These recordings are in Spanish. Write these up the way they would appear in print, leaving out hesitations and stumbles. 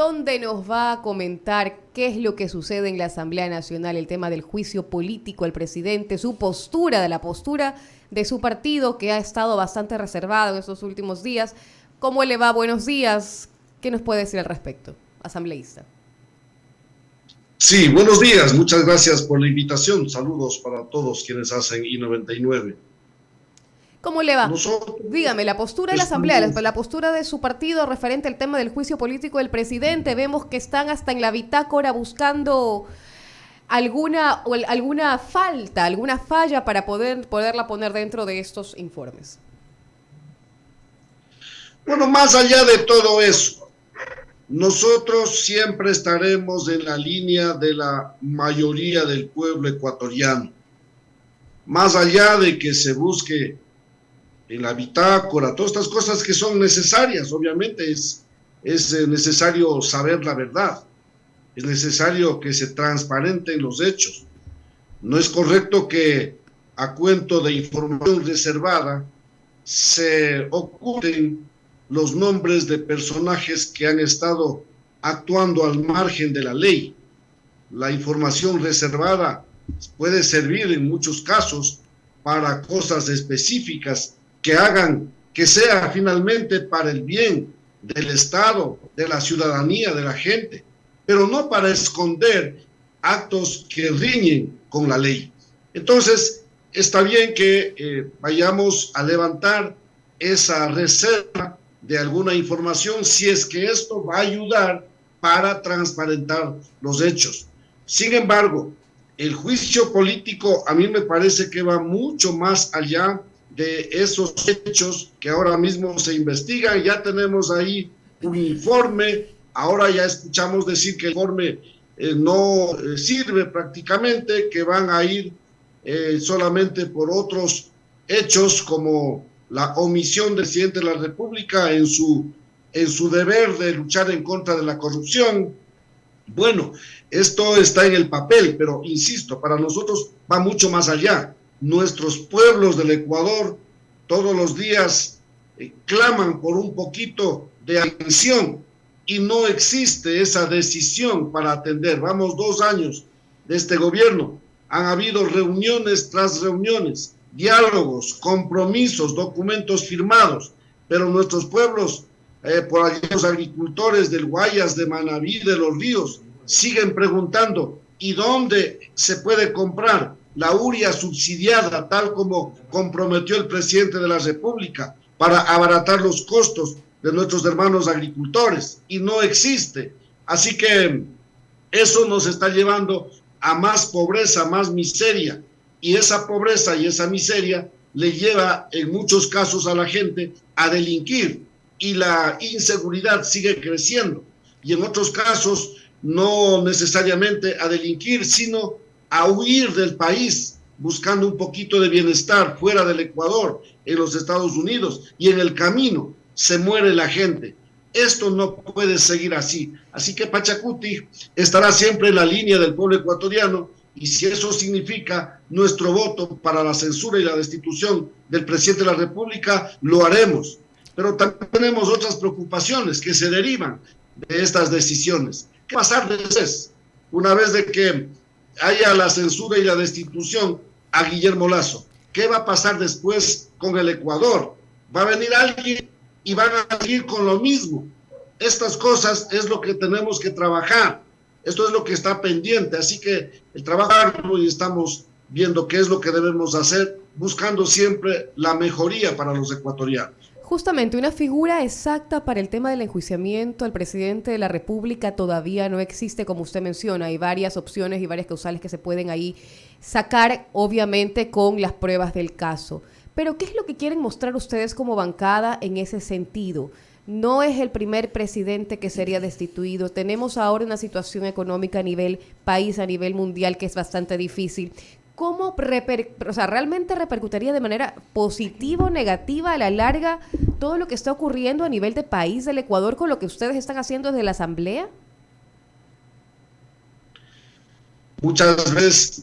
donde nos va a comentar qué es lo que sucede en la Asamblea Nacional, el tema del juicio político al presidente, su postura, de la postura de su partido, que ha estado bastante reservado en estos últimos días. ¿Cómo le va? Buenos días. ¿Qué nos puede decir al respecto, asambleísta? Sí, buenos días. Muchas gracias por la invitación. Saludos para todos quienes hacen I99. ¿Cómo le va? Nosotros Dígame, la postura de la Asamblea, estamos, la postura de su partido referente al tema del juicio político del presidente. Vemos que están hasta en la bitácora buscando alguna falta, alguna falla para poderla poner dentro de estos informes. bueno, más allá de todo eso, nosotros siempre estaremos en la línea de la mayoría del pueblo ecuatoriano. Más allá de que se busque en la bitácora, todas estas cosas que son necesarias, obviamente es necesario saber la verdad, es necesario que se transparenten los hechos. No es correcto que a cuento de información reservada se oculten los nombres de personajes que han estado actuando al margen de la ley. La información reservada puede servir en muchos casos para cosas específicas que hagan que sea finalmente para el bien del Estado, de la ciudadanía, de la gente, pero no para esconder actos que riñen con la ley. Entonces, está bien que vayamos a levantar esa reserva de alguna información si es que esto va a ayudar para transparentar los hechos. Sin embargo, el juicio político a mí me parece que va mucho más allá de esos hechos que ahora mismo se investigan. Ya tenemos ahí un informe, ahora ya escuchamos decir que el informe no sirve prácticamente, que van a ir solamente por otros hechos como la omisión del presidente de la República en su deber de luchar en contra de la corrupción. Bueno, esto está en el papel, pero insisto, para nosotros va mucho más allá. Nuestros pueblos del Ecuador todos los días claman por un poquito de atención y no existe esa decisión para atender. Vamos 2 años de este gobierno. Han habido reuniones tras reuniones, diálogos, compromisos, documentos firmados, pero nuestros pueblos, por allá los agricultores del Guayas, de Manabí, de Los Ríos, siguen preguntando, ¿y dónde se puede comprar la urea subsidiada, tal como comprometió el presidente de la República, para abaratar los costos de nuestros hermanos agricultores? Y no existe. Así que eso nos está llevando a más pobreza, más miseria. Y esa pobreza y esa miseria le lleva en muchos casos a la gente a delinquir. Y la inseguridad sigue creciendo. Y en otros casos no necesariamente a delinquir, sino a huir del país, buscando un poquito de bienestar fuera del Ecuador, en los Estados Unidos, y en el camino se muere la gente. Esto no puede seguir así. Así que Pachacuti estará siempre en la línea del pueblo ecuatoriano, y si eso significa nuestro voto para la censura y la destitución del presidente de la República, lo haremos. Pero también tenemos otras preocupaciones que se derivan de estas decisiones. ¿Qué va a pasar después? Una vez de que haya la censura y la destitución a Guillermo Lasso, ¿qué va a pasar después con el Ecuador? Va a venir alguien y van a seguir con lo mismo. Estas cosas es lo que tenemos que trabajar. Esto es lo que está pendiente. Así que el trabajo, y estamos viendo qué es lo que debemos hacer, buscando siempre la mejoría para los ecuatorianos. Justamente una figura exacta para el tema del enjuiciamiento al presidente de la República todavía no existe, como usted menciona. Hay varias opciones y varias causales que se pueden ahí sacar, obviamente con las pruebas del caso. Pero ¿qué es lo que quieren mostrar ustedes como bancada en ese sentido? No es el primer presidente que sería destituido. Tenemos ahora una situación económica a nivel país, a nivel mundial, que es bastante difícil. ¿Cómo realmente repercutiría de manera positiva o negativa a la larga todo lo que está ocurriendo a nivel de país del Ecuador con lo que ustedes están haciendo desde la Asamblea? Muchas veces,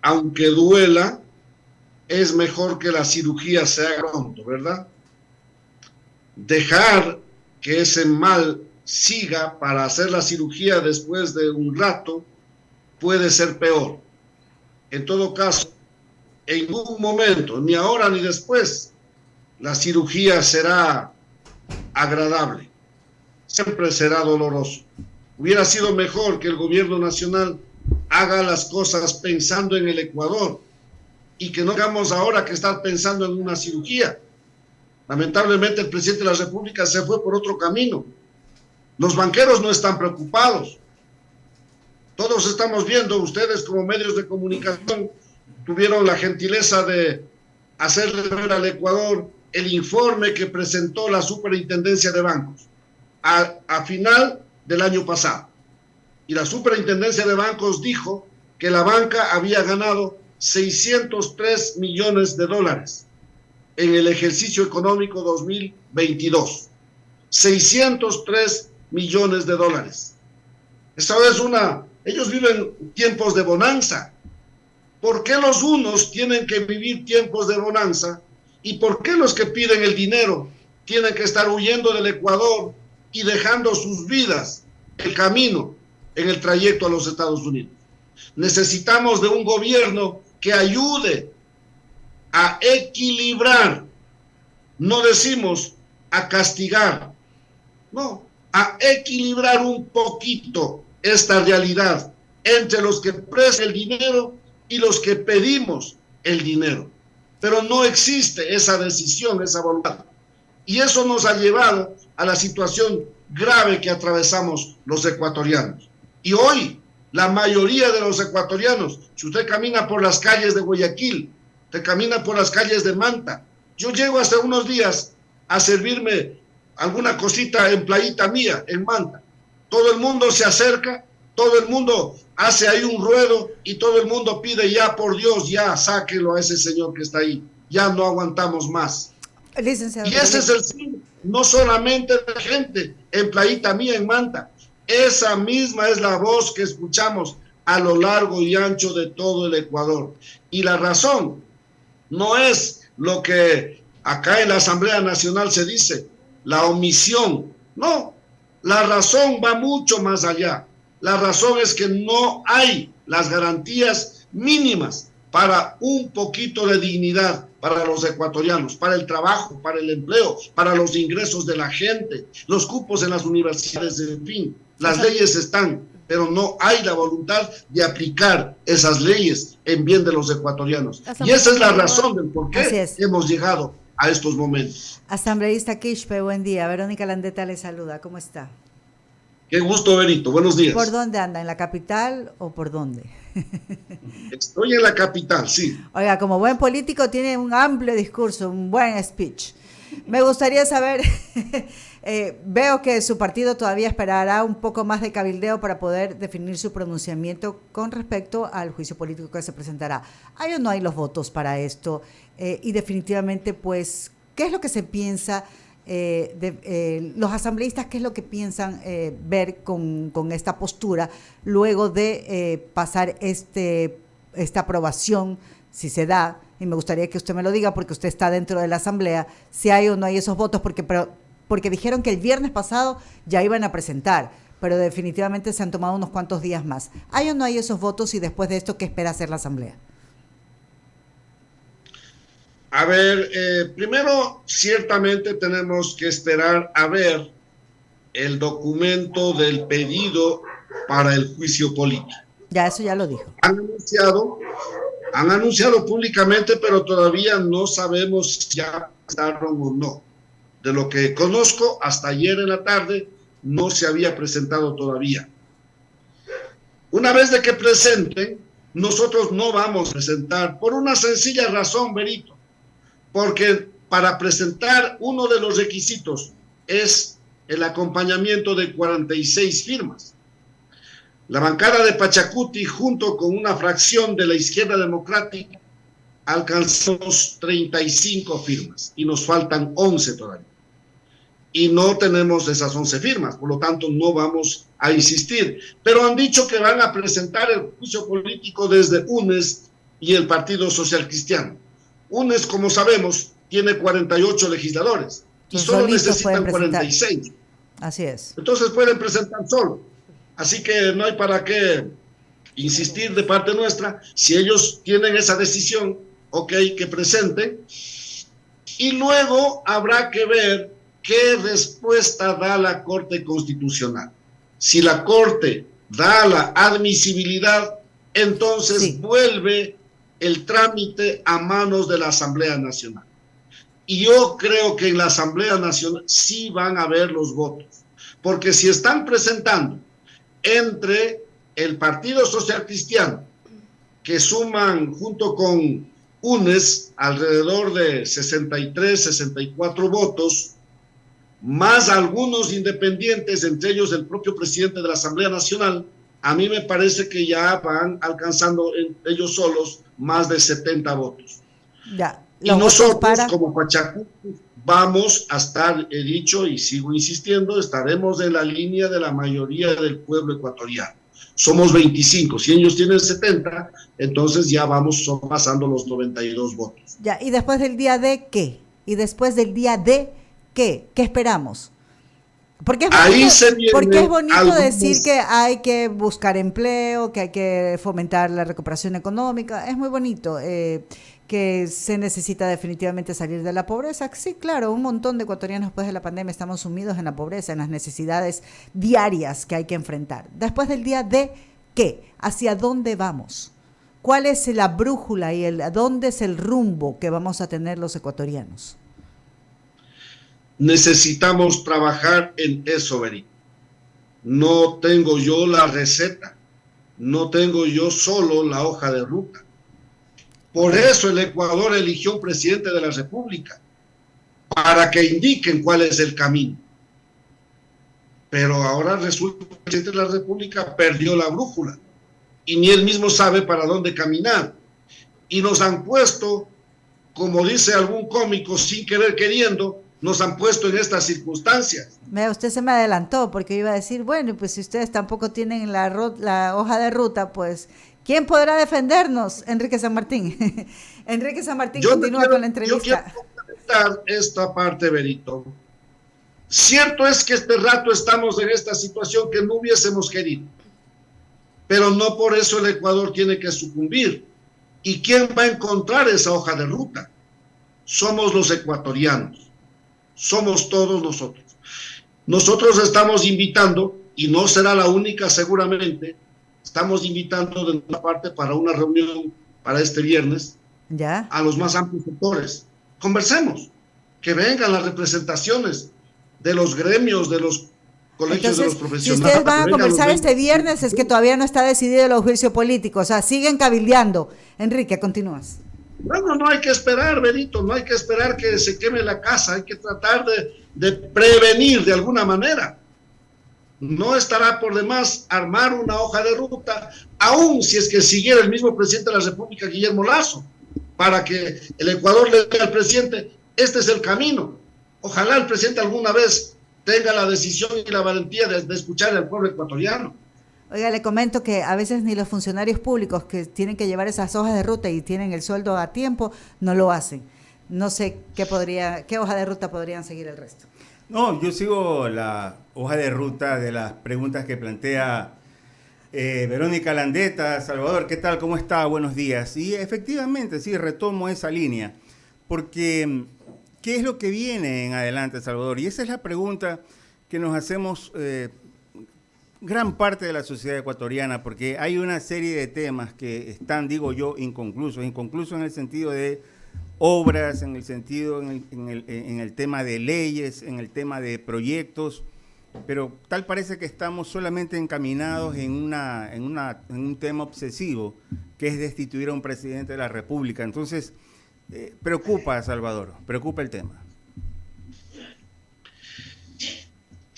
aunque duela, es mejor que la cirugía se haga pronto, ¿verdad? Dejar que ese mal siga para hacer la cirugía después de un rato, puede ser peor. En todo caso, en ningún momento, ni ahora ni después, la cirugía será agradable. Siempre será doloroso. Hubiera sido mejor que el gobierno nacional haga las cosas pensando en el Ecuador y que no hagamos ahora que estar pensando en una cirugía. Lamentablemente el presidente de la República se fue por otro camino. Los banqueros no están preocupados. Todos estamos viendo, ustedes como medios de comunicación tuvieron la gentileza de hacerle ver al Ecuador el informe que presentó la Superintendencia de Bancos a final del año pasado. Y la Superintendencia de Bancos dijo que la banca había ganado 603 millones de dólares en el ejercicio económico 2022. 603 millones de dólares. Esta es ellos viven tiempos de bonanza. ¿Por qué los unos tienen que vivir tiempos de bonanza? ¿Y por qué los que piden el dinero tienen que estar huyendo del Ecuador y dejando sus vidas, el camino, en el trayecto a los Estados Unidos? Necesitamos de un gobierno que ayude a equilibrar, no decimos a castigar, no, a equilibrar un poquito esta realidad entre los que prestan el dinero y los que pedimos el dinero. Pero no existe esa decisión, esa voluntad. Y eso nos ha llevado a la situación grave que atravesamos los ecuatorianos. Y hoy, la mayoría de los ecuatorianos, si usted camina por las calles de Guayaquil, usted camina por las calles de Manta, yo llego hace unos días a servirme alguna cosita en Playita Mía, en Manta. Todo el mundo se acerca, todo el mundo hace ahí un ruedo y todo el mundo pide, ya por Dios, ya sáquelo a ese señor que está ahí, ya no aguantamos más. Licenciado, y ese es el fin, no solamente de gente en Playita Mía, en Manta, esa misma es la voz que escuchamos a lo largo y ancho de todo el Ecuador. Y la razón no es lo que acá en la Asamblea Nacional se dice, la omisión, no, la razón va mucho más allá. La razón es que no hay las garantías mínimas para un poquito de dignidad para los ecuatorianos, para el trabajo, para el empleo, para los ingresos de la gente, los cupos en las universidades, en fin, las leyes están, pero no hay la voluntad de aplicar esas leyes en bien de los ecuatorianos. Y esa es la razón del por qué hemos llegado a estos momentos. Asambleísta Quispe, buen día. Verónica Landeta le saluda. ¿Cómo está? Qué gusto, Benito. Buenos días. ¿Por dónde anda? ¿En la capital o por dónde? Estoy en la capital, sí. Oiga, como buen político tiene un amplio discurso, un buen speech. Me gustaría saber, veo que su partido todavía esperará un poco más de cabildeo para poder definir su pronunciamiento con respecto al juicio político que se presentará. ¿Hay o no hay los votos para esto? Y definitivamente, pues, ¿qué es lo que se piensa los asambleístas, qué es lo que piensan ver con esta postura luego de pasar esta aprobación, si se da? Y me gustaría que usted me lo diga porque usted está dentro de la asamblea, si hay o no hay esos votos, porque dijeron que el viernes pasado ya iban a presentar, pero definitivamente se han tomado unos cuantos días más. ¿Hay o no hay esos votos y después de esto qué espera hacer la asamblea? A ver, primero ciertamente tenemos que esperar a ver el documento del pedido para el juicio político. Ya, eso ya lo dijo. Han anunciado públicamente, pero todavía no sabemos si ya presentaron o no. De lo que conozco, hasta ayer en la tarde no se había presentado todavía. Una vez de que presenten, nosotros no vamos a presentar, por una sencilla razón, Benito, porque para presentar uno de los requisitos es el acompañamiento de 46 firmas. La bancada de Pachacuti, junto con una fracción de la izquierda democrática, alcanzamos 35 firmas y nos faltan 11 todavía. Y no tenemos esas 11 firmas, por lo tanto no vamos a insistir. Pero han dicho que van a presentar el juicio político desde UNES y el Partido Social Cristiano. UNES, como sabemos, tiene 48 legisladores y solo necesitan 46. Así es. Entonces pueden presentar solo. Así que no hay para qué insistir de parte nuestra. Si ellos tienen esa decisión, ok, que presenten. Y luego habrá que ver qué respuesta da la Corte Constitucional. Si la Corte da la admisibilidad, entonces sí, vuelve el trámite a manos de la Asamblea Nacional. Y yo creo que en la Asamblea Nacional sí van a haber los votos, porque si están presentando entre el Partido Social Cristiano, que suman junto con UNES alrededor de 63, 64 votos, más algunos independientes, entre ellos el propio presidente de la Asamblea Nacional, a mí me parece que ya van alcanzando ellos solos más de 70 votos. Ya. Y nosotros, como Pachacuti, vamos a estar, he dicho y sigo insistiendo, estaremos en la línea de la mayoría del pueblo ecuatoriano. Somos 25, si ellos tienen 70, entonces ya vamos pasando los 92 votos. Ya, ¿y después del día D qué? ¿Y después del día D qué? ¿Qué esperamos? Porque es bonito decir que hay que buscar empleo, que hay que fomentar la recuperación económica, es muy bonito, que se necesita definitivamente salir de la pobreza. Sí, claro, un montón de ecuatorianos después de la pandemia estamos sumidos en la pobreza, en las necesidades diarias que hay que enfrentar. Después del día D, ¿qué? ¿Hacia dónde vamos? ¿Cuál es la brújula y dónde es el rumbo que vamos a tener los ecuatorianos? Necesitamos trabajar en eso, Berito. No tengo yo la receta, no tengo yo solo la hoja de ruta. Por eso el Ecuador eligió un presidente de la República, para que indiquen cuál es el camino. Pero ahora resulta que el presidente de la República perdió la brújula y ni él mismo sabe para dónde caminar. Y nos han puesto, como dice algún cómico, sin querer queriendo, nos han puesto en estas circunstancias. Usted se me adelantó porque iba a decir, bueno, pues si ustedes tampoco tienen la hoja de ruta, pues ¿quién podrá defendernos? Enrique San Martín. Enrique San Martín continúa con la entrevista. Yo quiero comentar esta parte, Berito. Cierto es que este rato estamos en esta situación que no hubiésemos querido, pero no por eso el Ecuador tiene que sucumbir. ¿Y quién va a encontrar esa hoja de ruta? Somos los ecuatorianos. Somos todos nosotros. Nosotros estamos invitando, y no será la única seguramente, estamos invitando de una parte para una reunión para este viernes, ¿ya?, a los más amplios sectores. Conversemos, que vengan las representaciones de los gremios, de los colegios. Entonces, de los profesionales. Si ustedes van a conversar este viernes, es que todavía no está decidido el juicio político, o sea, siguen cabildeando. Enrique, continúas. Bueno, no hay que esperar, Benito, no hay que esperar que se queme la casa, hay que tratar de prevenir de alguna manera. No estará por demás armar una hoja de ruta, aun si es que siguiera el mismo presidente de la República, Guillermo Lasso, para que el Ecuador le diga al presidente, este es el camino. Ojalá el presidente alguna vez tenga la decisión y la valentía de escuchar al pueblo ecuatoriano. Oiga, le comento que a veces ni los funcionarios públicos que tienen que llevar esas hojas de ruta y tienen el sueldo a tiempo, no lo hacen. No sé qué hoja de ruta podrían seguir el resto. No, yo sigo la hoja de ruta de las preguntas que plantea Verónica Landeta. Salvador, ¿qué tal? ¿Cómo está? Buenos días. Y efectivamente, sí, retomo esa línea, porque ¿qué es lo que viene en adelante, Salvador? Y esa es la pregunta que nos hacemos gran parte de la sociedad ecuatoriana, porque hay una serie de temas que están, digo yo, inconclusos en el sentido de obras, en el sentido, en el tema de leyes, en el tema de proyectos, pero tal parece que estamos solamente encaminados en un tema obsesivo, que es destituir a un presidente de la República. Entonces, preocupa, Salvador, preocupa el tema.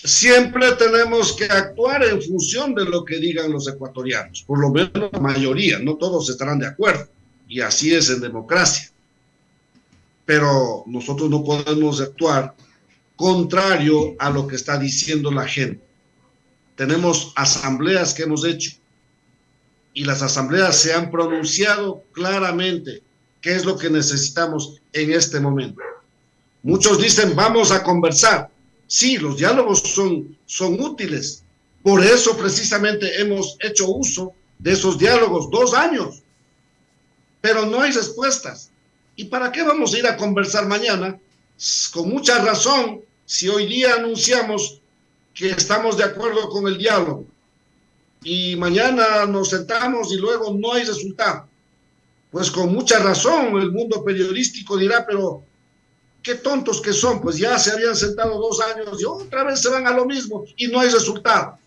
Siempre tenemos que actuar en función de lo que digan los ecuatorianos, por lo menos la mayoría, no todos estarán de acuerdo, y así es en democracia. Pero nosotros no podemos actuar contrario a lo que está diciendo la gente. Tenemos asambleas que hemos hecho, y las asambleas se han pronunciado claramente qué es lo que necesitamos en este momento. Muchos dicen, vamos a conversar. Sí, los diálogos son útiles. Por eso precisamente hemos hecho uso de esos diálogos 2 años, pero no hay respuestas. ¿Y para qué vamos a ir a conversar mañana? Con mucha razón, si hoy día anunciamos que estamos de acuerdo con el diálogo y mañana nos sentamos y luego no hay resultado, pues con mucha razón el mundo periodístico dirá, pero qué tontos que son, pues ya se habían sentado 2 años y otra vez se van a lo mismo y no hay resultado.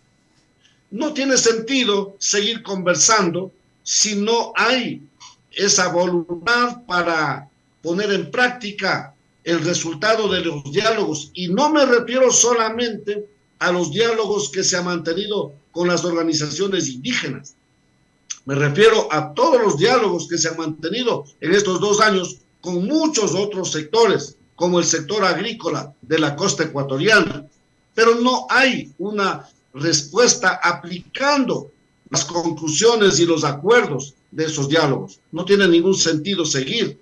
No tiene sentido seguir conversando si no hay esa voluntad para poner en práctica el resultado de los diálogos. Y no me refiero solamente a los diálogos que se han mantenido con las organizaciones indígenas. Me refiero a todos los diálogos que se han mantenido en estos 2 años con muchos otros sectores, como el sector agrícola de la costa ecuatoriana. Pero no hay una respuesta aplicando las conclusiones y los acuerdos de esos diálogos. No tiene ningún sentido seguir.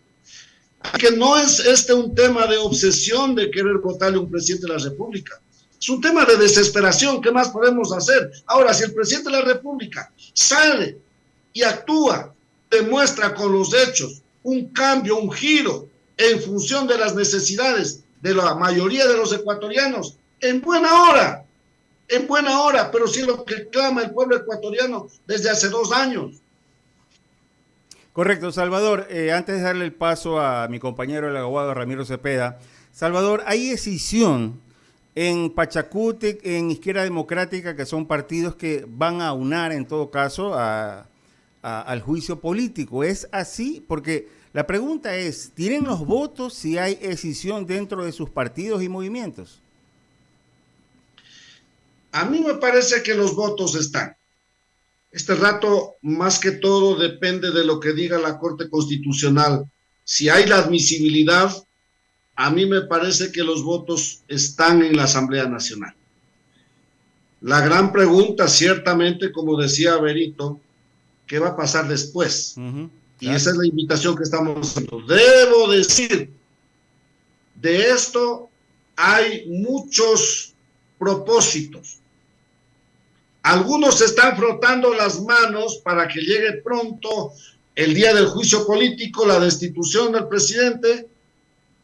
Que no es un tema de obsesión de querer votarle a un presidente de la República. Es un tema de desesperación. ¿Qué más podemos hacer? Ahora, si el presidente de la República sale y actúa, demuestra con los hechos un cambio, un giro en función de las necesidades de la mayoría de los ecuatorianos, en buena hora, pero sí lo que clama el pueblo ecuatoriano desde hace 2 años. Correcto, Salvador. Antes de darle el paso a mi compañero el abogado Ramiro Cepeda, Salvador, hay escisión en Pachacútec, en Izquierda Democrática, que son partidos que van a aunar en todo caso al juicio político. ¿Es así? Porque la pregunta es, ¿tienen los votos si hay escisión dentro de sus partidos y movimientos? A mí me parece que los votos están. Este rato, más que todo, depende de lo que diga la Corte Constitucional. Si hay la admisibilidad, a mí me parece que los votos están en la Asamblea Nacional. La gran pregunta, ciertamente, como decía Berito, ¿qué va a pasar después? Y esa es la invitación que estamos haciendo. Debo decir, de esto hay muchos propósitos. Algunos se están frotando las manos para que llegue pronto el día del juicio político, la destitución del presidente.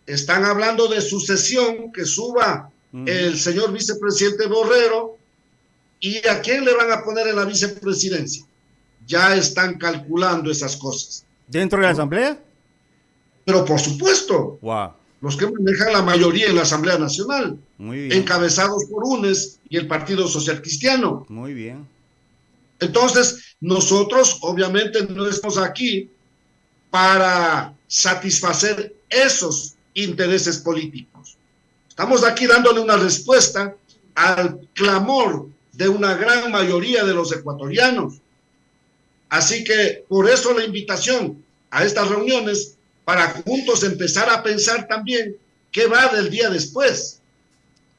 Están hablando de sucesión, que suba el señor vicepresidente Borrero. ¿Y a quién le van a poner en la vicepresidencia? Ya están calculando esas cosas. ¿Dentro de la Asamblea? Pero por supuesto. Wow. Los que manejan la mayoría en la Asamblea Nacional, encabezados por UNES y el Partido Social Cristiano. Muy bien. Entonces, nosotros obviamente no estamos aquí para satisfacer esos intereses políticos. Estamos aquí dándole una respuesta al clamor de una gran mayoría de los ecuatorianos. Así que por eso la invitación a estas reuniones, para juntos empezar a pensar también qué va del día después.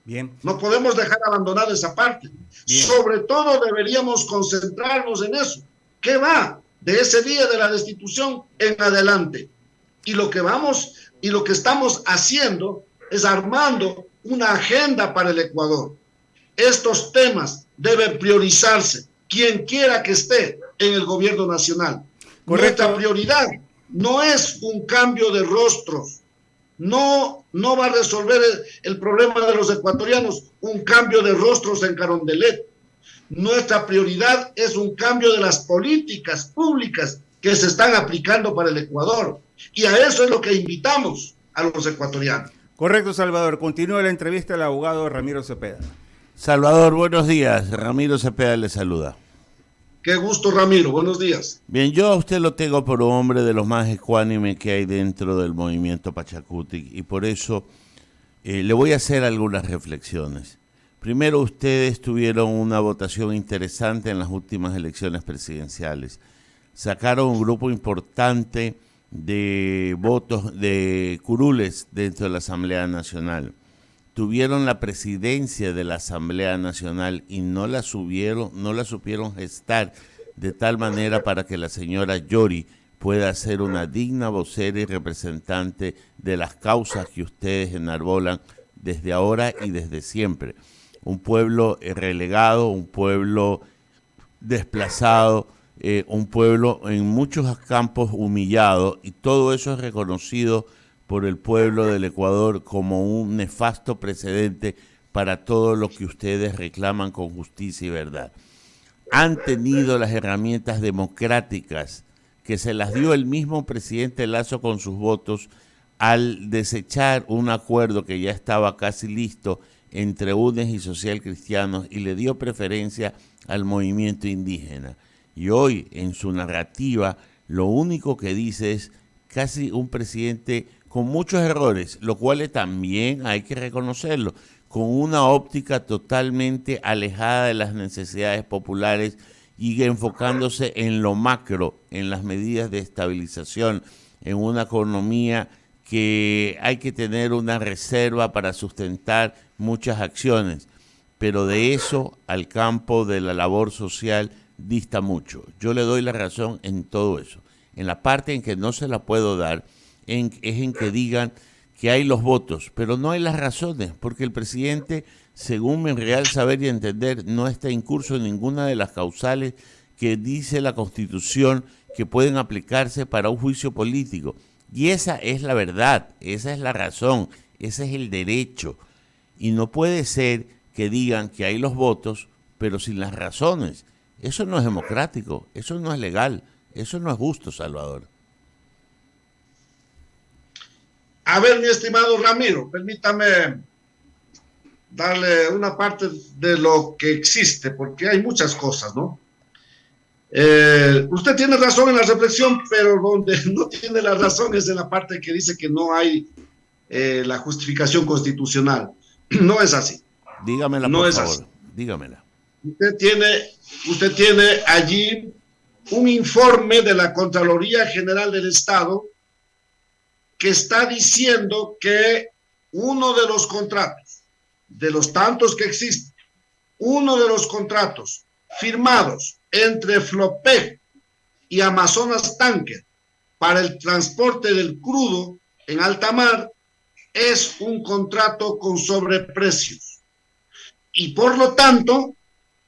Bien. No podemos dejar abandonada esa parte. Bien. Sobre todo deberíamos concentrarnos en eso. ¿Qué va de ese día de la destitución en adelante? Y lo que estamos haciendo es armando una agenda para el Ecuador. Estos temas deben priorizarse, quien quiera que esté en el gobierno nacional. Correcto. Nuestra prioridad no es un cambio de rostros, no va a resolver el problema de los ecuatorianos un cambio de rostros en Carondelet. Nuestra prioridad es un cambio de las políticas públicas que se están aplicando para el Ecuador, y a eso es lo que invitamos a los ecuatorianos. Correcto, Salvador. Continúa la entrevista al abogado Ramiro Cepeda. Salvador, buenos días. Ramiro Cepeda le saluda. Qué gusto, Ramiro. Buenos días. Bien, yo a usted lo tengo por un hombre de los más ecuánimes que hay dentro del movimiento Pachacútec, y por eso le voy a hacer algunas reflexiones. Primero, ustedes tuvieron una votación interesante en las últimas elecciones presidenciales. Sacaron un grupo importante de votos, de curules dentro de la Asamblea Nacional. Tuvieron la presidencia de la Asamblea Nacional y no la supieron gestar de tal manera para que la señora Yori pueda ser una digna vocera y representante de las causas que ustedes enarbolan desde ahora y desde siempre. Un pueblo relegado, un pueblo desplazado, un pueblo en muchos campos humillado, y todo eso es reconocido por el pueblo del Ecuador como un nefasto precedente para todo lo que ustedes reclaman con justicia y verdad. Han tenido las herramientas democráticas que se las dio el mismo presidente Lasso con sus votos al desechar un acuerdo que ya estaba casi listo entre UNES y Social Cristianos, y le dio preferencia al movimiento indígena. Y hoy, en su narrativa, lo único que dice es casi un presidente con muchos errores, lo cual también hay que reconocerlo, con una óptica totalmente alejada de las necesidades populares y enfocándose en lo macro, en las medidas de estabilización, en una economía que hay que tener una reserva para sustentar muchas acciones, pero de eso al campo de la labor social dista mucho. Yo le doy la razón en todo eso. En la parte en que no se la puedo dar es en que digan que hay los votos, pero no hay las razones, porque el presidente, según mi real saber y entender, no está incurso en ninguna de las causales que dice la Constitución que pueden aplicarse para un juicio político. Y esa es la verdad, esa es la razón, ese es el derecho. Y no puede ser que digan que hay los votos, pero sin las razones. Eso no es democrático, eso no es legal, eso no es justo, Salvador. A ver, mi estimado Ramiro, permítame darle una parte de lo que existe, porque hay muchas cosas, ¿no? Usted tiene razón en la reflexión, pero donde no tiene la razón es en la parte que dice que no hay la justificación constitucional. No es así. Dígamela, no por es favor. Así. Dígamela. Usted tiene allí un informe de la Contraloría General del Estado que está diciendo que uno de los contratos, de los tantos que existen, uno de los contratos firmados entre Flopec y Amazonas Tanker para el transporte del crudo en alta mar es un contrato con sobreprecios. Y por lo tanto,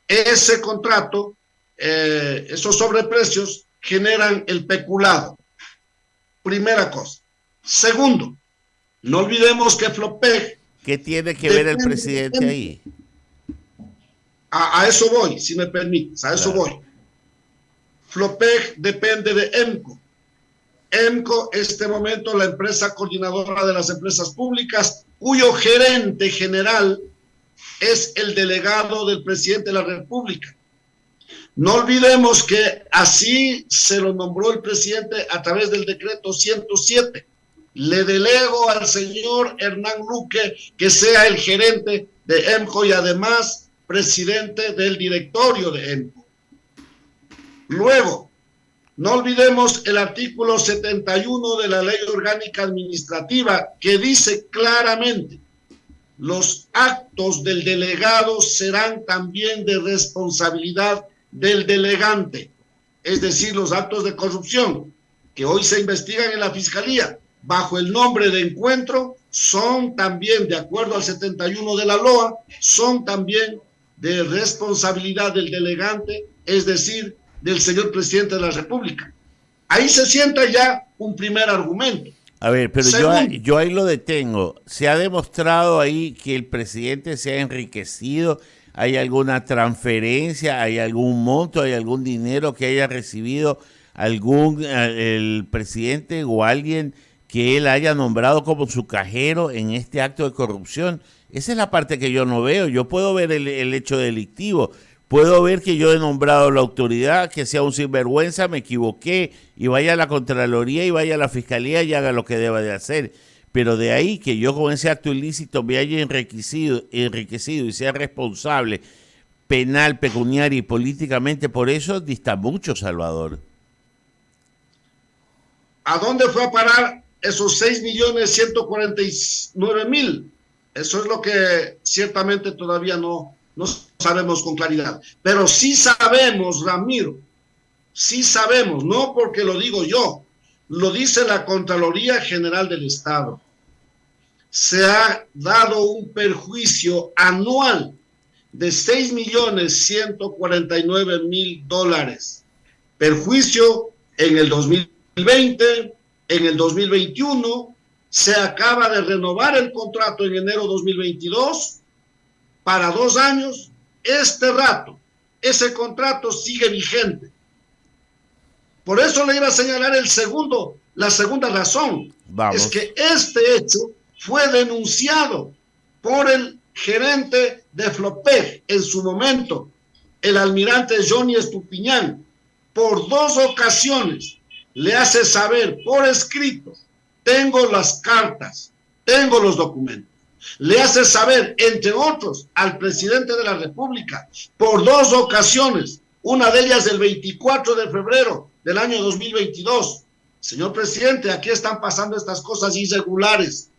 ese contrato, esos sobreprecios generan el peculado. Primera cosa. Segundo, no olvidemos que Flopec... ¿Qué tiene que ver el presidente ahí? A eso voy, si me permites, a eso voy. Flopec depende de EMCO. EMCO, este momento, la empresa coordinadora de las empresas públicas, cuyo gerente general es el delegado del presidente de la República. No olvidemos que así se lo nombró el presidente a través del decreto 107. Le delego al señor Hernán Luque que sea el gerente de EMCO y además presidente del directorio de EMCO. Luego, no olvidemos el artículo 71 de la Ley Orgánica Administrativa que dice claramente: los actos del delegado serán también de responsabilidad del delegante, es decir, los actos de corrupción que hoy se investigan en la Fiscalía bajo el nombre de Encuentro son también, de acuerdo al 71 de la LOA, son también de responsabilidad del delegante, es decir, del señor presidente de la República. Ahí se sienta ya un primer argumento. A ver, pero yo ahí lo detengo. ¿Se ha demostrado ahí que el presidente se ha enriquecido? ¿Hay alguna transferencia? ¿Hay algún monto? ¿Hay algún dinero que haya recibido el presidente o alguien que él haya nombrado como su cajero en este acto de corrupción? Esa es la parte que yo no veo. Yo puedo ver el hecho delictivo. Puedo ver que yo he nombrado la autoridad, que sea un sinvergüenza, me equivoqué, y vaya a la Contraloría y vaya a la Fiscalía y haga lo que deba de hacer. Pero de ahí que yo con ese acto ilícito me haya enriquecido y sea responsable penal, pecuniaria y políticamente por eso, dista mucho, Salvador. ¿A dónde fue a parar esos 6.149.000? Eso es lo que ciertamente todavía no sabemos con claridad. Pero sí sabemos, Ramiro, sí sabemos, no porque lo digo yo, lo dice la Contraloría General del Estado. se ha dado un perjuicio anual de $6.149.000. Perjuicio en el 2020, en el 2021, se acaba de renovar el contrato en enero 2022 para 2 años. Este rato, ese contrato sigue vigente. Por eso le iba a señalar la segunda razón. Vamos. Es que este hecho fue denunciado por el gerente de Flopec en su momento, el almirante Johnny Estupiñán. Por 2 ocasiones le hace saber por escrito: tengo las cartas, tengo los documentos. Le hace saber, entre otros, al presidente de la República, por 2 ocasiones, una de ellas el 24 de febrero del año 2022. Señor presidente, aquí están pasando estas cosas irregulares.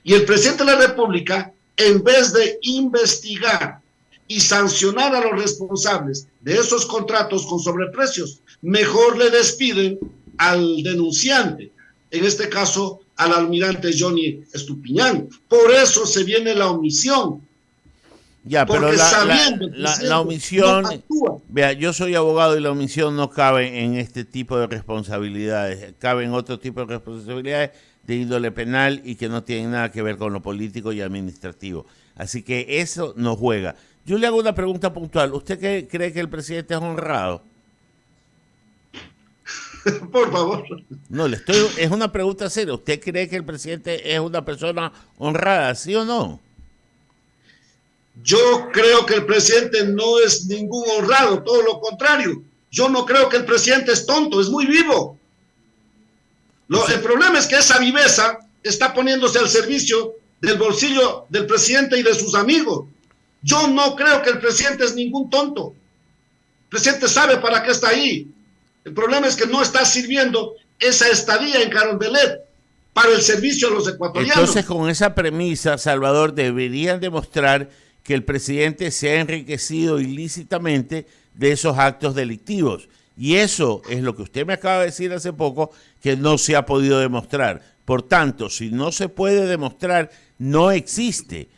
Y el presidente de la República, en vez de investigar y sancionar a los responsables de esos contratos con sobreprecios, mejor le despiden al denunciante, en este caso al almirante Johnny Estupiñán. Por eso se viene la omisión. Ya, pero la omisión, no, vea, yo soy abogado y la omisión no cabe en este tipo de responsabilidades, cabe en otro tipo de responsabilidades de índole penal y que no tienen nada que ver con lo político y administrativo. Así que eso no juega. Yo le hago una pregunta puntual. ¿Usted cree que el presidente es honrado? Por favor. No, es una pregunta seria. ¿Usted cree que el presidente es una persona honrada, sí o no? Yo creo que el presidente no es ningún honrado, todo lo contrario. Yo no creo que el presidente es tonto, es muy vivo. El problema es que esa viveza está poniéndose al servicio del bolsillo del presidente y de sus amigos. Yo no creo que el presidente es ningún tonto. El presidente sabe para qué está ahí. El problema es que no está sirviendo esa estadía en Carondelet para el servicio a los ecuatorianos. Entonces, con esa premisa, Salvador, deberían demostrar que el presidente se ha enriquecido ilícitamente de esos actos delictivos. Y eso es lo que usted me acaba de decir hace poco, que no se ha podido demostrar. Por tanto, si no se puede demostrar, no existe.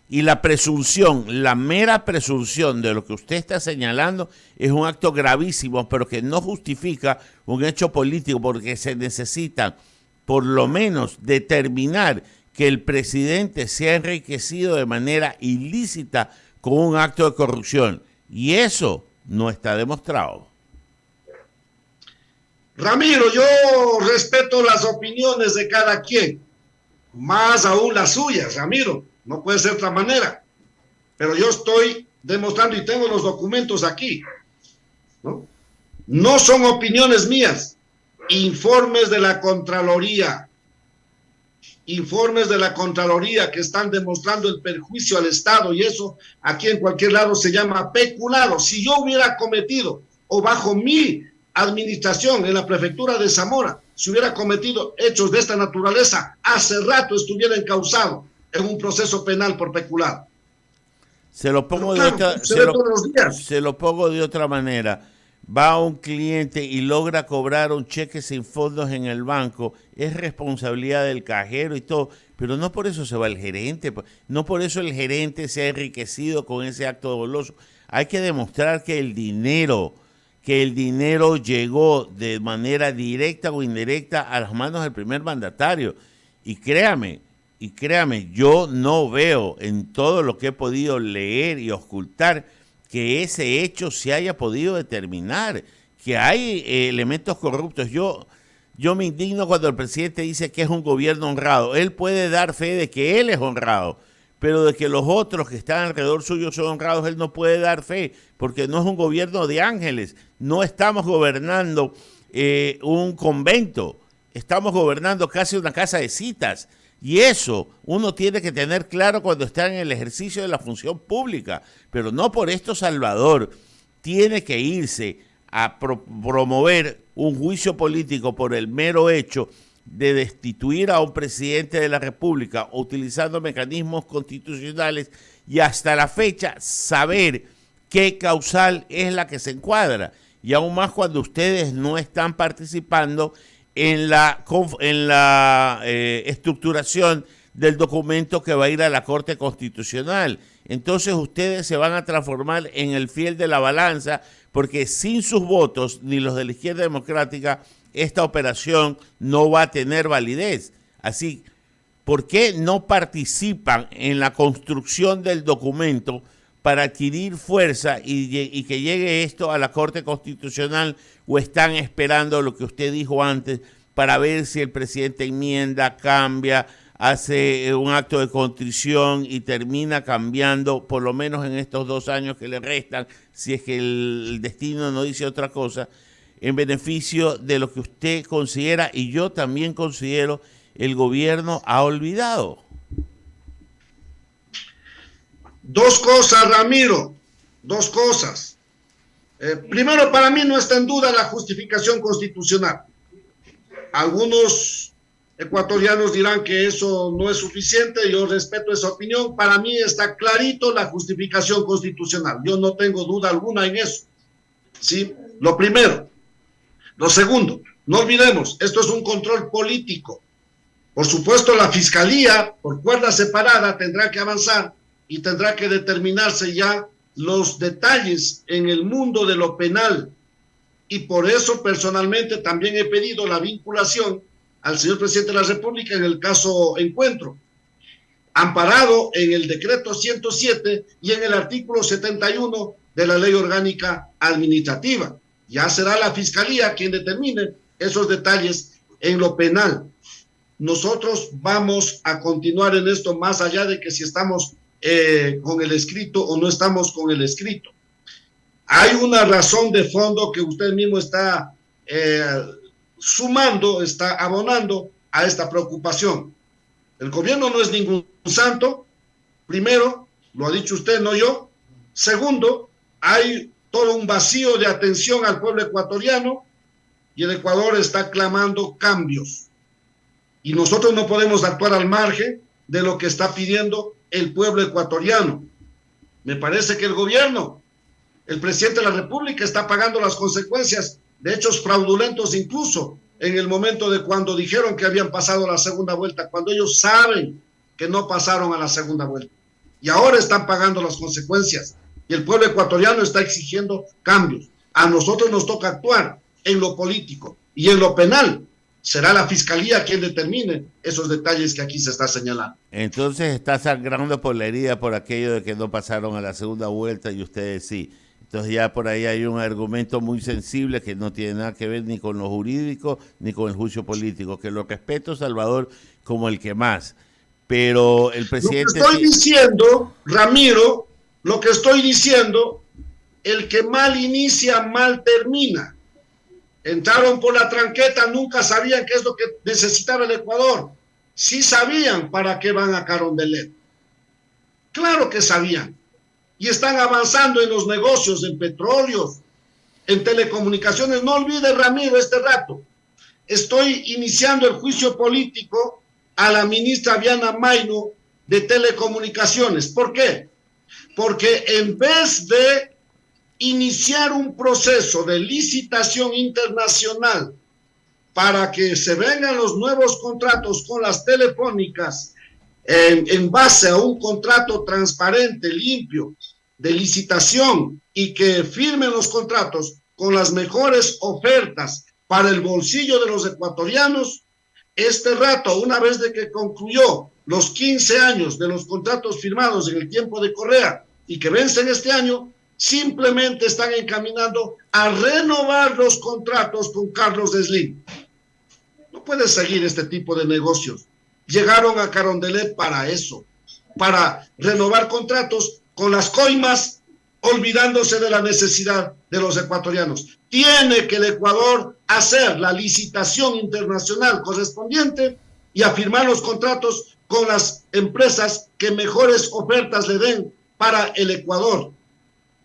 Y la presunción, la mera presunción de lo que usted está señalando es un acto gravísimo, pero que no justifica un hecho político, porque se necesita por lo menos determinar que el presidente se ha enriquecido de manera ilícita con un acto de corrupción. Y eso no está demostrado. Ramiro, yo respeto las opiniones de cada quien, más aún las suyas, Ramiro. No puede ser de otra manera. Pero yo estoy demostrando y tengo los documentos aquí, ¿no? No son opiniones mías, informes de la Contraloría. Informes de la Contraloría que están demostrando el perjuicio al Estado, y eso aquí en cualquier lado se llama peculado. Si yo hubiera cometido, o bajo mi administración en la prefectura de Zamora, si hubiera cometido hechos de esta naturaleza, hace rato estuviera encausado en un proceso penal por peculado. Se lo pongo de otra manera. Va un cliente y logra cobrar un cheque sin fondos en el banco, es responsabilidad del cajero y todo, pero no por eso se va el gerente, no por eso el gerente se ha enriquecido con ese acto doloso. Hay que demostrar que el dinero llegó de manera directa o indirecta a las manos del primer mandatario. Y créame, yo no veo en todo lo que he podido leer y ocultar que ese hecho se haya podido determinar, que hay elementos corruptos. Yo me indigno cuando el presidente dice que es un gobierno honrado. Él puede dar fe de que él es honrado, pero de que los otros que están alrededor suyo son honrados, él no puede dar fe, porque no es un gobierno de ángeles. No estamos gobernando un convento, estamos gobernando casi una casa de citas. Y eso uno tiene que tener claro cuando está en el ejercicio de la función pública. Pero no por esto Salvador tiene que irse a promover un juicio político por el mero hecho de destituir a un presidente de la República utilizando mecanismos constitucionales y hasta la fecha saber qué causal es la que se encuadra. Y aún más cuando ustedes no están participando en la estructuración del documento que va a ir a la Corte Constitucional. Entonces ustedes se van a transformar en el fiel de la balanza, porque sin sus votos, ni los de la izquierda democrática, esta operación no va a tener validez. Así, ¿por qué no participan en la construcción del documento para adquirir fuerza y que llegue esto a la Corte Constitucional, o están esperando lo que usted dijo antes para ver si el presidente enmienda, cambia, hace un acto de contrición y termina cambiando, por lo menos en estos 2 años que le restan, si es que el destino no dice otra cosa, en beneficio de lo que usted considera, y yo también considero, el gobierno ha olvidado? 2 cosas, Ramiro, 2 cosas. Primero, para mí no está en duda la justificación constitucional. Algunos ecuatorianos dirán que eso no es suficiente, yo respeto esa opinión. Para mí está clarito la justificación constitucional, yo no tengo duda alguna en eso, ¿sí? Lo primero. Lo segundo, no olvidemos, esto es un control político. Por supuesto, la Fiscalía, por cuerda separada, tendrá que avanzar y tendrá que determinarse ya los detalles en el mundo de lo penal. Y por eso, personalmente, también he pedido la vinculación al señor presidente de la República en el caso Encuentro, amparado en el decreto 107 y en el artículo 71 de la Ley Orgánica Administrativa. Ya será la Fiscalía quien determine esos detalles en lo penal. Nosotros vamos a continuar en esto, más allá de que si estamos con el escrito o no estamos con el escrito. Hay una razón de fondo que usted mismo está sumando, está abonando a esta preocupación. El gobierno no es ningún santo, primero, lo ha dicho usted, no yo. Segundo, hay todo un vacío de atención al pueblo ecuatoriano y el Ecuador está clamando cambios. Y nosotros no podemos actuar al margen de lo que está pidiendo el pueblo ecuatoriano. Me parece que el gobierno, el presidente de la República, está pagando las consecuencias de hechos fraudulentos, incluso en el momento de cuando dijeron que habían pasado la segunda vuelta, cuando ellos saben que no pasaron a la segunda vuelta. Y ahora están pagando las consecuencias. Y el pueblo ecuatoriano está exigiendo cambios. A nosotros nos toca actuar en lo político y en lo penal. Será la Fiscalía quien determine esos detalles que aquí se está señalando. Entonces está sangrando por la herida por aquello de que no pasaron a la segunda vuelta y ustedes sí. Entonces ya por ahí hay un argumento muy sensible que no tiene nada que ver ni con lo jurídico ni con el juicio político, que lo respeto, Salvador, como el que más. Pero el presidente... Lo que estoy diciendo, Ramiro, lo que estoy diciendo, el que mal inicia, mal termina. Entraron por la tranqueta, nunca sabían qué es lo que necesitaba el Ecuador. Sí sabían para qué van a Carondelet. Claro que sabían. Y están avanzando en los negocios, en petróleos, en telecomunicaciones. No olvide, Ramiro, este rato. Estoy iniciando el juicio político a la ministra Viana Maino de Telecomunicaciones. ¿Por qué? Porque en vez de iniciar un proceso de licitación internacional para que se vengan los nuevos contratos con las telefónicas en base a un contrato transparente, limpio, de licitación y que firmen los contratos con las mejores ofertas para el bolsillo de los ecuatorianos, este rato, una vez de que concluyó los 15 años de los contratos firmados en el tiempo de Correa y que vencen este año, simplemente están encaminando a renovar los contratos con Carlos Slim. No puede seguir este tipo de negocios. Llegaron a Carondelet para eso, para renovar contratos con las coimas, olvidándose de la necesidad de los ecuatorianos. Tiene que el Ecuador hacer la licitación internacional correspondiente y a firmar los contratos con las empresas que mejores ofertas le den para el Ecuador.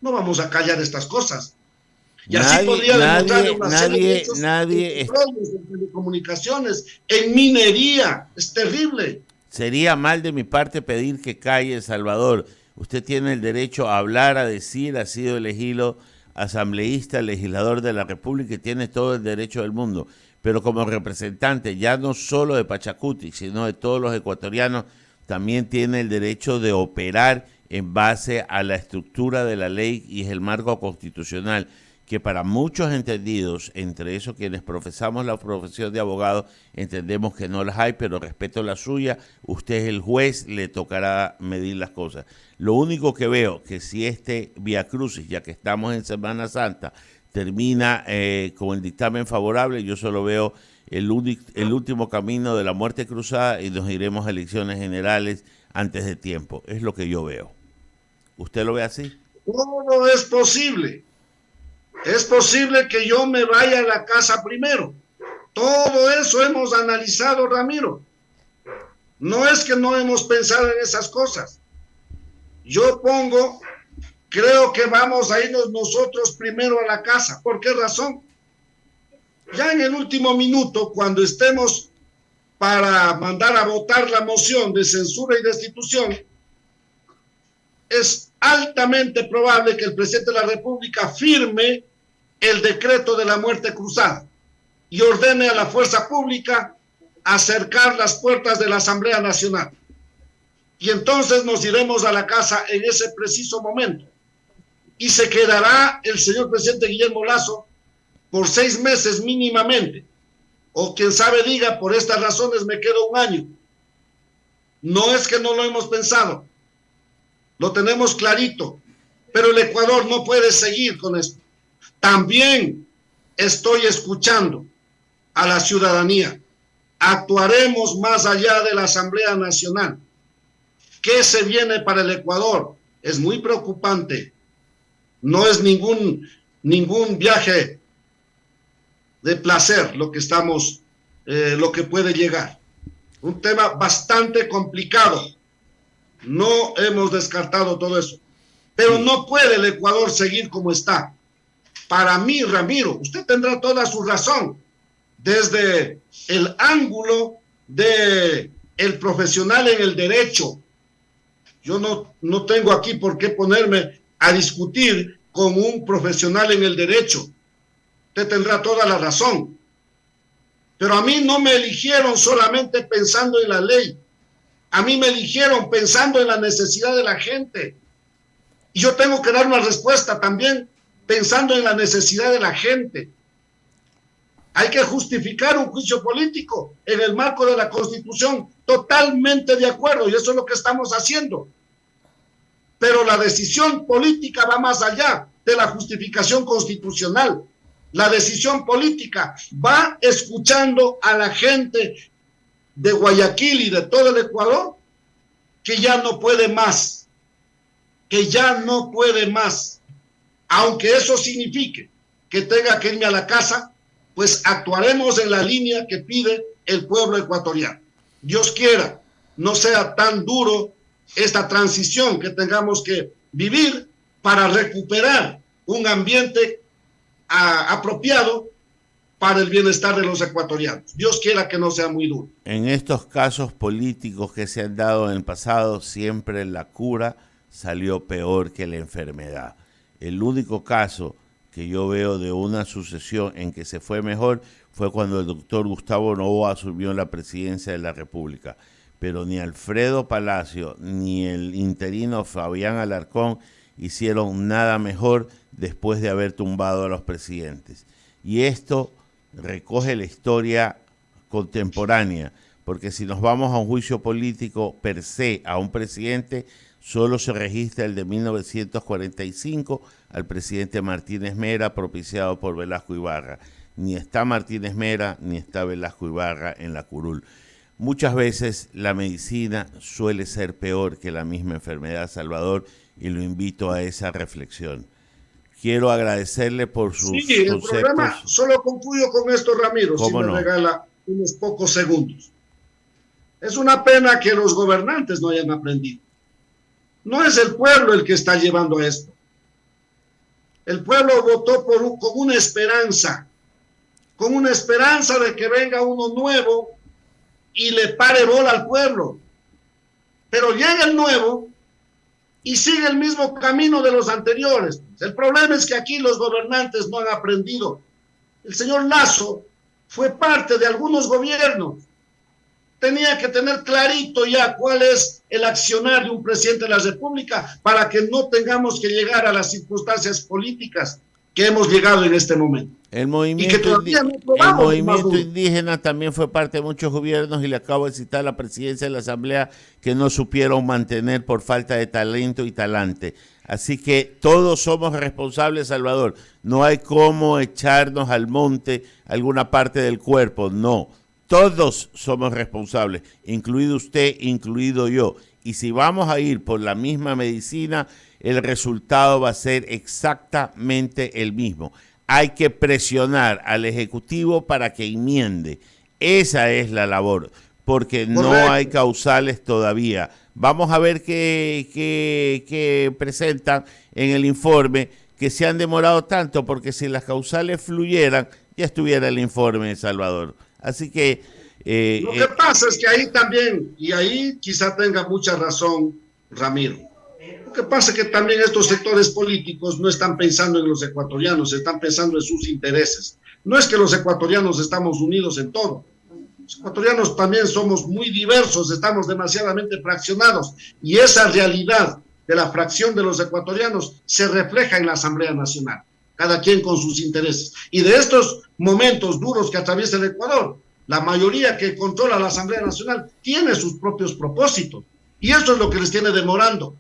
No vamos a callar estas cosas. Y así podría demostrar una serie de hechos en telecomunicaciones, en minería. Es terrible. Sería mal de mi parte pedir que calle, Salvador. Usted tiene el derecho a hablar, a decir, ha sido elegido asambleísta, legislador de la República y tiene todo el derecho del mundo. Pero como representante, ya no solo de Pachacuti, sino de todos los ecuatorianos, también tiene el derecho de operar en base a la estructura de la ley y el marco constitucional, que para muchos entendidos, entre esos quienes profesamos la profesión de abogado, entendemos que no las hay, pero respeto la suya. Usted es el juez, le tocará medir las cosas. Lo único que veo, que si este Vía Crucis, ya que estamos en Semana Santa, termina con el dictamen favorable, yo solo veo el último camino de la muerte cruzada y nos iremos a elecciones generales antes de tiempo. Es lo que yo veo. ¿Usted lo ve así? Todo es posible. Es posible que yo me vaya a la casa primero. Todo eso hemos analizado, Ramiro. No es que no hemos pensado en esas cosas. Yo creo que vamos a irnos nosotros primero a la casa. ¿Por qué razón? Ya en el último minuto, cuando estemos para mandar a votar la moción de censura y destitución, es altamente probable que el presidente de la República firme el decreto de la muerte cruzada y ordene a la fuerza pública acercar las puertas de la Asamblea Nacional. Y entonces nos iremos a la casa en ese preciso momento. Y se quedará el señor presidente Guillermo Lasso por 6 meses mínimamente. O quien sabe diga, por estas razones me quedo 1 año. No es que no lo hemos pensado. Lo tenemos clarito. Pero el Ecuador no puede seguir con esto. También estoy escuchando a la ciudadanía. Actuaremos más allá de la Asamblea Nacional. ¿Qué se viene para el Ecuador? Es muy preocupante. No es ningún viaje de placer lo que puede llegar. Un tema bastante complicado. No hemos descartado todo eso. Pero no puede el Ecuador seguir como está. Para mí, Ramiro, usted tendrá toda su razón. Desde el ángulo de el profesional en el derecho. Yo no tengo aquí por qué ponerme a discutir con un profesional en el derecho. Usted tendrá toda la razón. Pero a mí no me eligieron solamente pensando en la ley. A mí me eligieron pensando en la necesidad de la gente. Y yo tengo que dar una respuesta también pensando en la necesidad de la gente. Hay que justificar un juicio político en el marco de la Constitución. Totalmente de acuerdo, y eso es lo que estamos haciendo. Pero la decisión política va más allá de la justificación constitucional. La decisión política va escuchando a la gente de Guayaquil y de todo el Ecuador que ya no puede más. Que ya no puede más. Aunque eso signifique que tenga que irme a la casa, pues actuaremos en la línea que pide el pueblo ecuatoriano. Dios quiera, no sea tan duro esta transición que tengamos que vivir para recuperar un ambiente apropiado para el bienestar de los ecuatorianos. Dios quiera que no sea muy duro. En estos casos políticos que se han dado en el pasado, siempre la cura salió peor que la enfermedad. El único caso que yo veo de una sucesión en que se fue mejor fue cuando el doctor Gustavo Noboa asumió la presidencia de la República. Pero ni Alfredo Palacio ni el interino Fabián Alarcón hicieron nada mejor después de haber tumbado a los presidentes. Y esto recoge la historia contemporánea, porque si nos vamos a un juicio político per se a un presidente, solo se registra el de 1945 al presidente Martínez Mera, propiciado por Velasco Ibarra. Ni está Martínez Mera ni está Velasco Ibarra en la curul. Muchas veces la medicina suele ser peor que la misma enfermedad, Salvador, y lo invito a esa reflexión. Quiero agradecerle por sus conceptos. Sí, el problema, solo concluyo con esto, Ramiro, si me regala unos pocos segundos. Es una pena que los gobernantes no hayan aprendido. No es el pueblo el que está llevando a esto. El pueblo votó con una esperanza de que venga uno nuevo y le pare bola al pueblo. Pero llega el nuevo y sigue el mismo camino de los anteriores. El problema es que aquí los gobernantes no han aprendido. El señor Lasso fue parte de algunos gobiernos. tenía que tener clarito ya cuál es el accionar de un presidente de la República para que no tengamos que llegar a las circunstancias políticas que hemos llegado en este momento. El movimiento indígena también fue parte de muchos gobiernos y le acabo de citar a la presidencia de la Asamblea que no supieron mantener por falta de talento y talante. Así que todos somos responsables, Salvador. No hay cómo echarnos al monte alguna parte del cuerpo, no. Todos somos responsables, incluido usted, incluido yo. Y si vamos a ir por la misma medicina, el resultado va a ser exactamente el mismo. Hay que presionar al Ejecutivo para que enmiende. Esa es la labor, porque no hay causales todavía. Vamos a ver qué presentan en el informe, que se han demorado tanto, porque si las causales fluyeran, ya estuviera el informe de Salvador. Así que... lo que pasa es que ahí también, y ahí quizá tenga mucha razón Ramiro, lo que pasa es que también estos sectores políticos no están pensando en los ecuatorianos, están pensando en sus intereses. No es que los ecuatorianos estamos unidos en todo. Los ecuatorianos también somos muy diversos, estamos demasiadamente fraccionados, y esa realidad de la fracción de los ecuatorianos se refleja en la Asamblea Nacional, cada quien con sus intereses. Y de estos momentos duros que atraviesa el Ecuador, la mayoría que controla la Asamblea Nacional tiene sus propios propósitos, y eso es lo que les tiene demorando.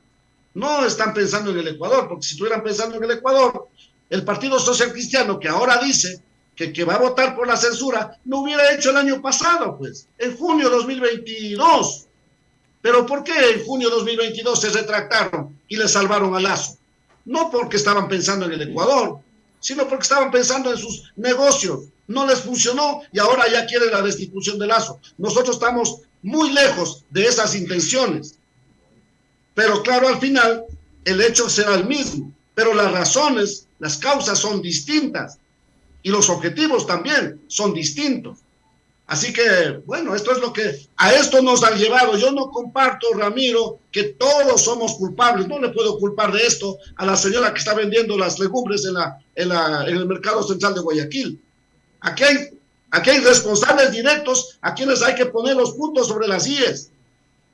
No están pensando en el Ecuador, porque si estuvieran pensando en el Ecuador, el Partido Social Cristiano, que ahora dice que va a votar por la censura, lo hubiera hecho el año pasado, pues, en junio de 2022. ¿Pero por qué en junio de 2022 se retractaron y le salvaron a Lazo? No porque estaban pensando en el Ecuador, sino porque estaban pensando en sus negocios. No les funcionó y ahora ya quieren la destitución de Lazo. Nosotros estamos muy lejos de esas intenciones. Pero claro, al final, el hecho será el mismo. Pero las razones, las causas son distintas. Y los objetivos también son distintos. Así que, bueno, esto es lo que a esto nos han llevado. Yo no comparto, Ramiro, que todos somos culpables. No le puedo culpar de esto a la señora que está vendiendo las legumbres en el mercado central de Guayaquil. Aquí hay responsables directos a quienes hay que poner los puntos sobre las IES.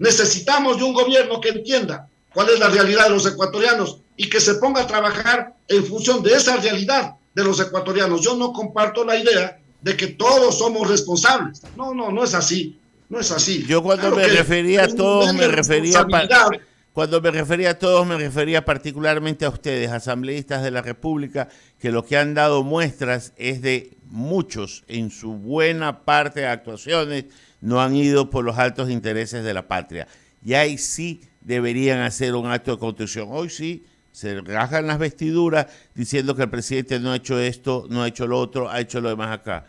Necesitamos de un gobierno que entienda cuál es la realidad de los ecuatorianos y que se ponga a trabajar en función de esa realidad de los ecuatorianos. Yo no comparto la idea de que todos somos responsables. No es así. No es así. Yo cuando me refería a todos, cuando me refería a todos, me refería particularmente a ustedes, asambleístas de la República, que lo que han dado muestras es de muchos, en su buena parte de actuaciones, no han ido por los altos intereses de la patria. Y ahí sí deberían hacer un acto de contrición. Hoy sí se rajan las vestiduras diciendo que el presidente no ha hecho esto, no ha hecho lo otro, ha hecho lo demás acá.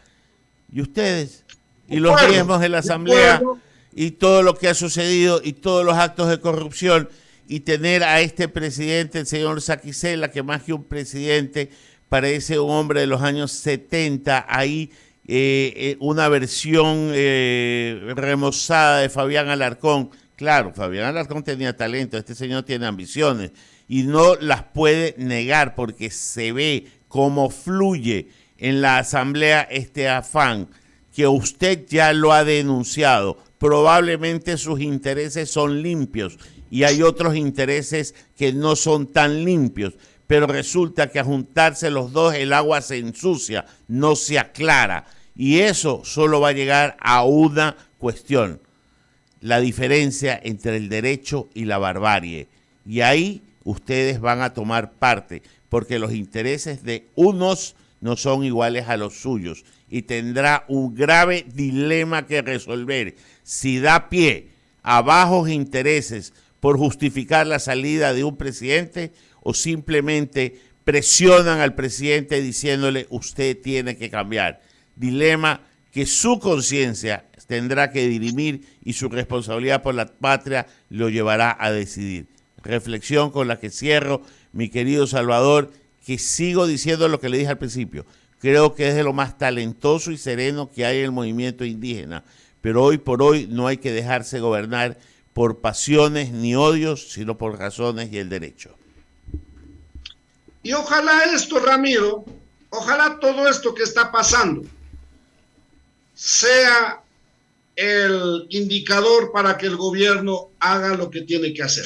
¿Y ustedes? Y los diezmos de la Asamblea, y todo lo que ha sucedido, y todos los actos de corrupción, y tener a este presidente, el señor Saquicela, que más que un presidente, parece un hombre de los años 70, ahí una versión remozada de Fabián Alarcón. Claro, Fabián Alarcón tenía talento, este señor tiene ambiciones, y no las puede negar porque se ve cómo fluye en la Asamblea este afán, que usted ya lo ha denunciado. Probablemente sus intereses son limpios y hay otros intereses que no son tan limpios, pero resulta que a juntarse los dos el agua se ensucia, no se aclara, y eso solo va a llegar a una cuestión: la diferencia entre el derecho y la barbarie. Y ahí ustedes van a tomar parte, porque los intereses de unos no son iguales a los suyos, y tendrá un grave dilema que resolver si da pie a bajos intereses por justificar la salida de un presidente, o simplemente presionan al presidente diciéndole usted tiene que cambiar. Dilema que su conciencia tendrá que dirimir y su responsabilidad por la patria lo llevará a decidir. Reflexión con la que cierro, mi querido Salvador, que sigo diciendo lo que le dije al principio. Creo que es de lo más talentoso y sereno que hay en el movimiento indígena, pero hoy por hoy no hay que dejarse gobernar por pasiones ni odios, sino por razones y el derecho. Y ojalá esto, Ramiro, ojalá todo esto que está pasando sea el indicador para que el gobierno haga lo que tiene que hacer.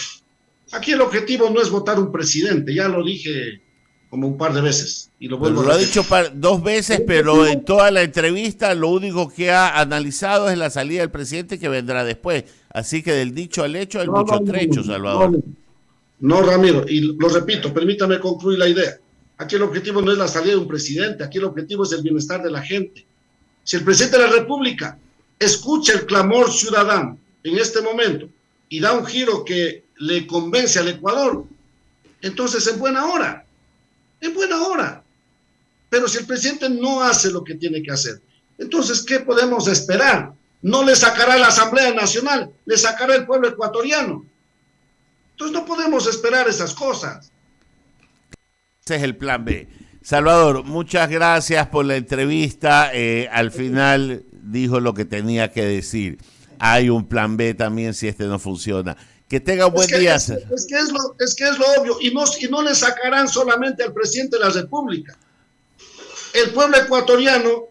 Aquí el objetivo no es votar un presidente, ya lo dije como un par de veces. Y lo vuelvo Pero lo a ha repetir. dicho 2 veces, pero en toda la entrevista lo único que ha analizado es la salida del presidente que vendrá después. Así que del dicho al hecho hay mucho trecho, Salvador. No, Ramiro, y lo repito, permítame concluir la idea. Aquí el objetivo no es la salida de un presidente, aquí el objetivo es el bienestar de la gente. Si el presidente de la República escucha el clamor ciudadano en este momento y da un giro que le convence al Ecuador, entonces en buena hora. Pero si el presidente no hace lo que tiene que hacer, entonces, ¿qué podemos esperar? No le sacará la Asamblea Nacional, le sacará el pueblo ecuatoriano. Entonces no podemos esperar esas cosas. Ese es el plan B. Salvador, muchas gracias por la entrevista. Al final dijo lo que tenía que decir. Hay un plan B también si este no funciona. Que tenga un buen día. Es que es lo obvio. Y no le sacarán solamente al presidente de la República. El pueblo ecuatoriano,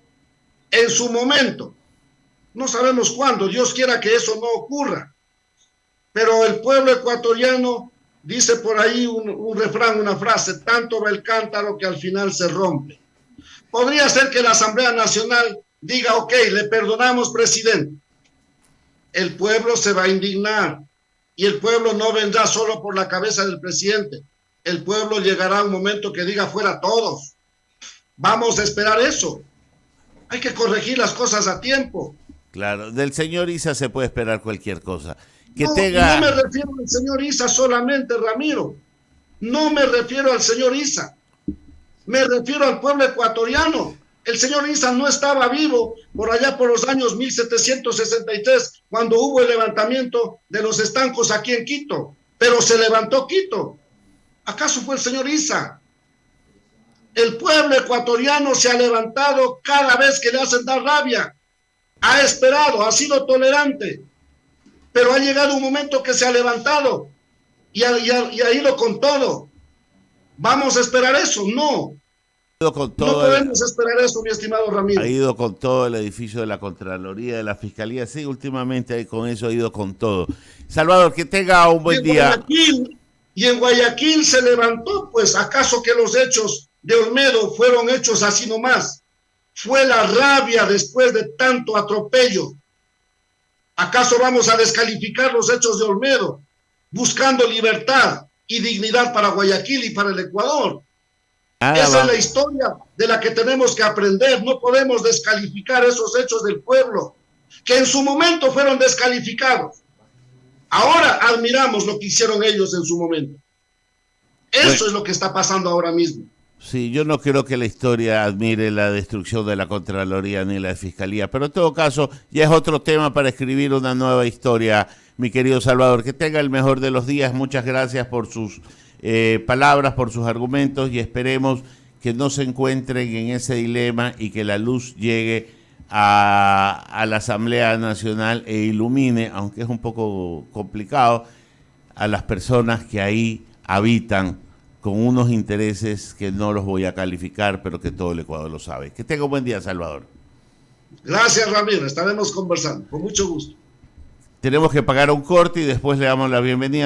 en su momento, no sabemos cuándo, Dios quiera que eso no ocurra, pero el pueblo ecuatoriano dice por ahí un refrán, una frase: tanto va el cántaro que al final se rompe. Podría ser que la Asamblea Nacional diga: ok, le perdonamos, presidente. El pueblo se va a indignar y el pueblo no vendrá solo por la cabeza del presidente. El pueblo llegará a un momento que diga: fuera todos. Vamos a esperar eso. Hay que corregir las cosas a tiempo. Claro, del señor Issa se puede esperar cualquier cosa. No me refiero al señor Issa solamente, Ramiro. No me refiero al señor Issa. Me refiero al pueblo ecuatoriano. El señor Issa no estaba vivo por allá por los años 1763, cuando hubo el levantamiento de los estancos aquí en Quito. Pero se levantó Quito. ¿Acaso fue el señor Issa? El pueblo ecuatoriano se ha levantado cada vez que le hacen dar rabia. Ha esperado, ha sido tolerante. Pero ha llegado un momento que se ha levantado y ha ido con todo. ¿Vamos a esperar eso? No. No podemos esperar eso, mi estimado Ramiro. Ha ido con todo el edificio de la Contraloría, de la Fiscalía. Sí, últimamente con eso ha ido con todo. Salvador, que tenga un buen día. Y en Guayaquil se levantó, pues, ¿acaso que los hechos de Olmedo fueron hechos así nomás? Fue la rabia después de tanto atropello. ¿Acaso vamos a descalificar los hechos de Olmedo, buscando libertad y dignidad para Guayaquil y para el Ecuador? Esa es la historia de la que tenemos que aprender. No podemos descalificar esos hechos del pueblo, que en su momento fueron descalificados. Ahora admiramos lo que hicieron ellos en su momento. Eso es lo que está pasando ahora mismo. Sí, yo no creo que la historia admire la destrucción de la Contraloría ni la Fiscalía, pero en todo caso ya es otro tema para escribir una nueva historia, mi querido Salvador. Que tenga el mejor de los días. Muchas gracias por sus palabras, por sus argumentos, y esperemos que no se encuentren en ese dilema y que la luz llegue a la Asamblea Nacional e ilumine, aunque es un poco complicado, a las personas que ahí habitan con unos intereses que no los voy a calificar, pero que todo el Ecuador lo sabe. Que tenga un buen día, Salvador. Gracias, Ramiro. Estaremos conversando. Con mucho gusto. Tenemos que pagar un corte y después le damos la bienvenida